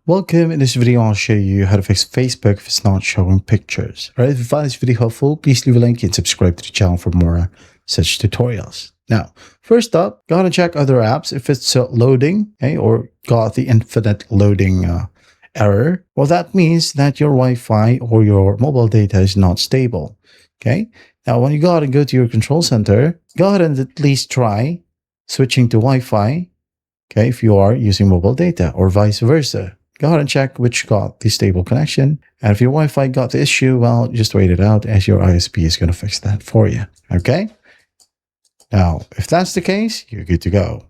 Welcome. In this video, I'll show you how to fix Facebook if it's not showing pictures. Right? If you find this video helpful, please leave a like and subscribe to the channel for more such tutorials. Now, first up, gotta check other apps if it's loading, okay, or got the infinite loading error. Well, that means that your Wi-Fi or your mobile data is not stable. Okay. Now, when you go ahead and go to your control center, go ahead and at least try switching to Wi-Fi. Okay, if you are using mobile data or vice versa. Go ahead and check which got the stable connection. And if your Wi-Fi got the issue, well, just wait it out as your ISP is going to fix that for you. Okay. Now, if that's the case, you're good to go.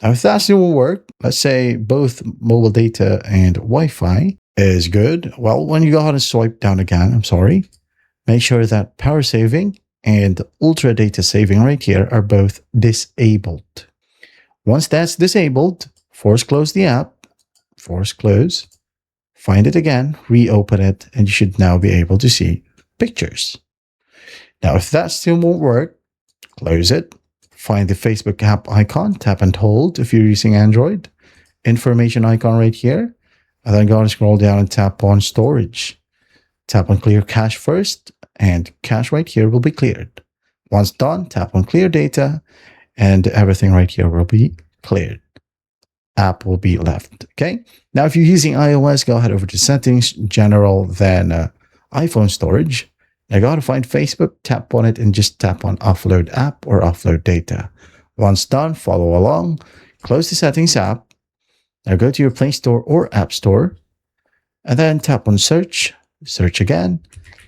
Now, if that still will work, let's say both mobile data and Wi-Fi is good. Well, when you go ahead and swipe down again, make sure that power saving and ultra data saving right here are both disabled. Once that's disabled, force close the app. Force close, find it again, reopen it, and you should now be able to see pictures. Now, if that still won't work, close it, find the Facebook app icon, tap and hold if you're using Android, information icon right here, and then go and scroll down and tap on storage. Tap on clear cache first, and cache right here will be cleared. Once done, tap on clear data, and everything right here will be cleared. App will be left. Okay. Now, if you're using iOS, go ahead over to settings, general, then iPhone storage. Now, go ahead and find Facebook, tap on it, and just tap on offload app or offload data. Once done, follow along, close the settings app. Now, go to your Play Store or App Store, and then tap on search, search again,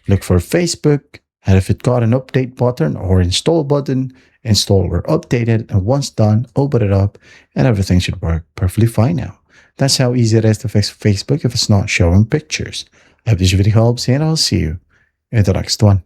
look for Facebook, and if it got an update button or install button, install or update it, and once done, open it up, and everything should work perfectly fine now. That's how easy it is to fix Facebook if it's not showing pictures. I hope this video helps, and I'll see you in the next one.